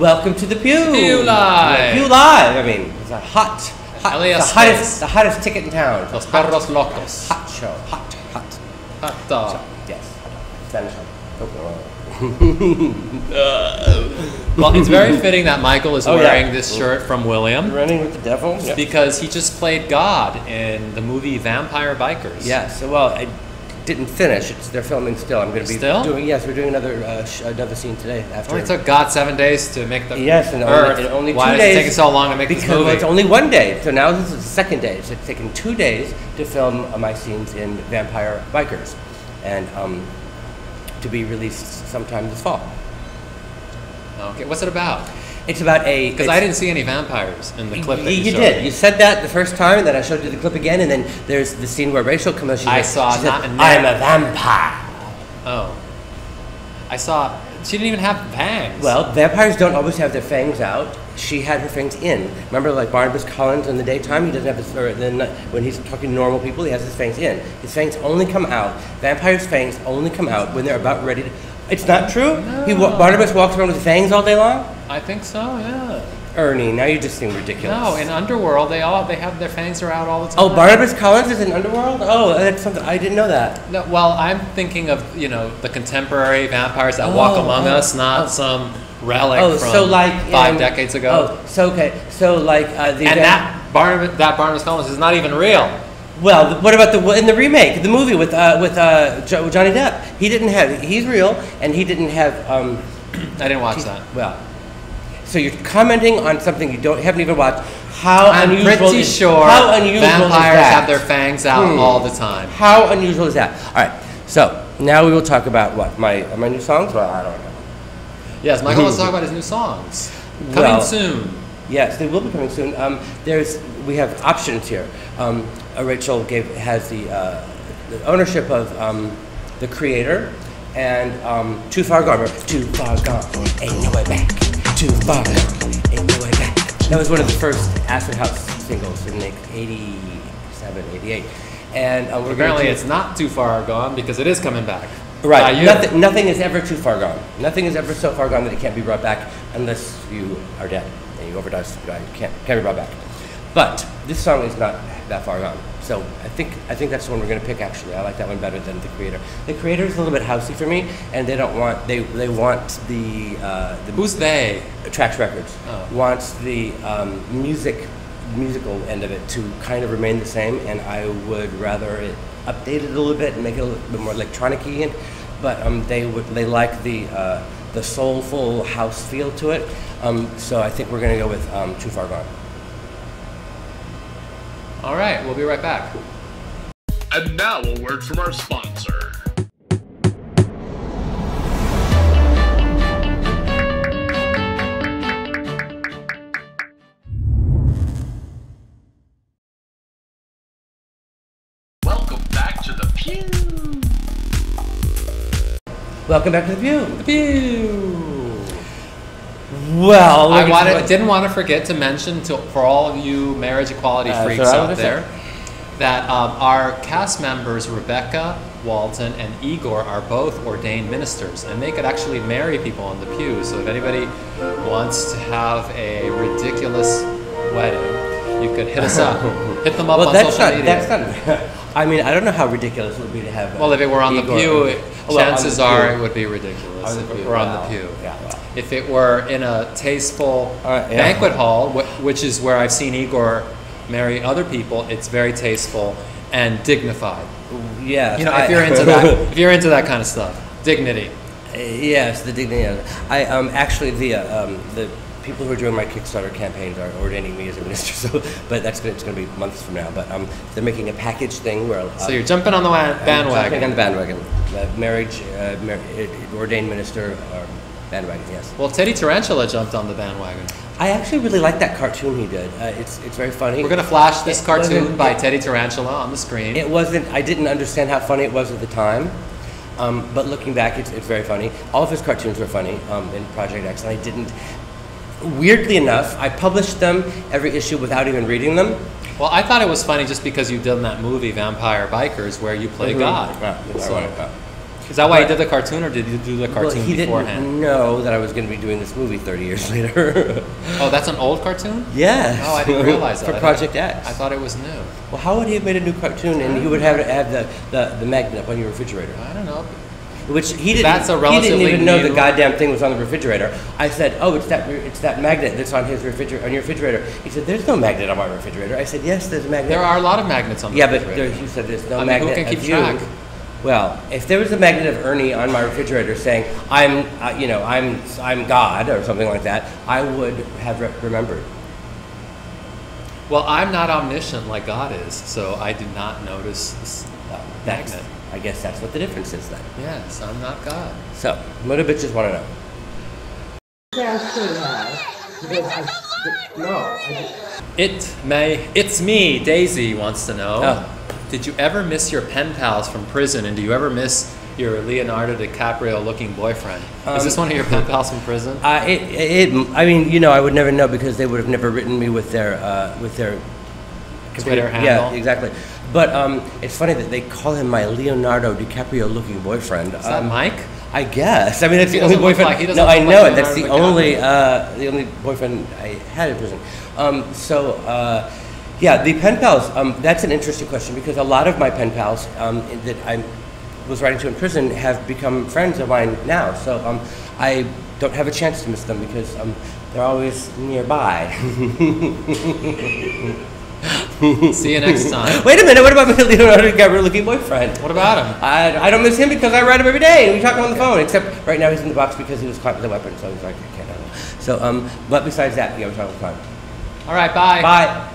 Welcome to the Pew. Pew Live. Pew Live. I mean, it's a the hottest ticket in town. Los Perros Locos. Hot show. Hot. Hot dog. So, yes. Spanish. Well, it's very fitting that Michael is wearing this shirt from William. Running with the devil. Yep. Because he just played God in the movie Vampire Bikers. Yes. Well, I didn't finish. They're filming still. I'm going to be doing. Yes, we're doing another scene today. After it only took God 7 days to make the and Earth. only 2 days. Why does it take so long to make this movie? Because it's only 1 day. So now this is the second day. So it's taken 2 days to film my scenes in Vampire Bikers, and to be released sometime this fall. Okay, what's it about? It's about because I didn't see any vampires in the clip that you showed did. me. You said that the first time, and then I showed you the clip again, and then there's the scene where Rachel comes out. I saw not said, I'm a vampire. Oh. I saw, she didn't even have fangs. Well, vampires don't always have their fangs out. She had her fangs in. Remember, like Barnabas Collins in the daytime, he doesn't have his, or then when he's talking to normal people, he has his fangs in. His fangs only come out. Vampires' fangs only come out when they're about ready to. It's not true? No. Barnabas walks around with fangs all day long? I think so, yeah. Ernie, now you just seem ridiculous. No, in Underworld, they have their fangs are out all the time. Oh, Barnabas Collins is in Underworld? Oh, that's something, I didn't know that. No, well, I'm thinking of, the contemporary vampires that walk among us, not some relic from 5 decades ago. Oh, so okay. So like that Barnabas Collins is not even real. Well, what about in the remake, the movie with Johnny Depp? He's real, and he didn't have. I didn't watch that. Well, so you're commenting on something you haven't even watched. I'm pretty sure vampires have their fangs out all the time. How unusual is that? All right. So now we will talk about what my new songs. Well, I don't know. Yes, Michael wants to talk about his new songs coming soon. Yes, they will be coming soon. We have options here. Rachel has the ownership of the Creator and Too Far Gone. Too far gone, ain't no way back. Too far gone, ain't no way back. That was one of the first Acid House singles in like 87, 88. And apparently it's not too far gone because it is coming back. Right. Nothing is ever too far gone. Nothing is ever so far gone that it can't be brought back unless you are dead and you overdose. You can't be brought back. But this song is not that far gone. So I think that's the one we're going to pick. Actually, I like that one better than the Creator. The Creator is a little bit housey for me, and they want the who's they? Trax Records wants the musical end of it to kind of remain the same, and I would rather it update it a little bit and make it a little bit more electronic-y. But they like the soulful house feel to it. So I think we're going to go with Too Far Gone. All right, we'll be right back. And now a word from our sponsor. Welcome back to the Pew. Welcome back to the Pew. The Pew. Well, I didn't want to forget to mention for all of you marriage equality freaks out there that our cast members Rebecca, Walton, and Igor are both ordained ministers, and they could actually marry people on the pew. So if anybody wants to have a ridiculous wedding, you could hit us up. Hit them up on social media. That's not. I mean, I don't know how ridiculous it would be to have. Well, if it were on Igor, the pew, chances are it would be ridiculous if it were on the pew. Yeah, well. If it were in a tasteful banquet hall, which is where I've seen Igor marry other people, it's very tasteful and dignified. Yes, if you're into that, if you're into that kind of stuff, dignity. Yes, the dignity. Actually the people who are doing my Kickstarter campaigns are ordaining me as a minister. So, but it's going to be months from now. But they're making a package thing where. So you're jumping on the bandwagon. Jumping on the bandwagon. Marriage, ordained minister, or bandwagon. Yes. Well, Teddy Tarantula jumped on the bandwagon. I actually really like that cartoon he did. It's very funny. We're going to flash this cartoon by Teddy Tarantula on the screen. It wasn't. I didn't understand how funny it was at the time. But looking back, it's very funny. All of his cartoons were funny in Project X, and I didn't. Weirdly enough, I published them every issue without even reading them. Well, I thought it was funny just because you did that movie Vampire Bikers where you play God. Is that why you did the cartoon, or did you do the cartoon he beforehand? Didn't know that I was going to be doing this movie 30 years later. Oh, that's an old cartoon? Yes. Oh, I didn't realize that. For Project X. I thought it was new. Well, how would he have made a new cartoon and he would have the magnet up on your refrigerator? I don't know. Which he didn't. That's a he didn't even know new... the goddamn thing was on the refrigerator. I said, "Oh, it's that magnet that's on his refrigerator, on your refrigerator." He said, "There's no magnet on my refrigerator." I said, "Yes, there's a magnet." There are a lot of magnets on the refrigerator. But he said, "There's no I mean, magnet who can keep of you." track? Well, if there was a magnet of Ernie on my refrigerator saying, "I'm God" or something like that, I would have remembered. Well, I'm not omniscient like God is, so I did not notice this magnet. I guess that's what the difference is then. Yes, I'm not God. So, what do bitches want to know? It's me, Daisy wants to know. Oh. Did you ever miss your pen pals from prison, and do you ever miss your Leonardo DiCaprio looking boyfriend? Is this one of your pen pals from prison? I mean, I would never know because they would have never written me with their Twitter handle. Yeah, exactly. But it's funny that they call him my Leonardo DiCaprio looking boyfriend. Is that Mike? I guess. I mean, that's He the only doesn't look boyfriend. like- he doesn't No, I look know like it. That's the Leonardo only boyfriend I had in prison. Yeah, the pen pals. That's an interesting question because a lot of my pen pals that I was writing to in prison have become friends of mine now. So I don't have a chance to miss them because they're always nearby. See you next time. Wait a minute, what about my Leonardo DiCaprio looking boyfriend? What about him? I don't miss him because I write him every day and we talk on the phone, except right now he's in the box because he was caught with a weapon, so he's like, I can't handle it. So, but besides that, yeah, we're talking fine. All right, bye. Bye.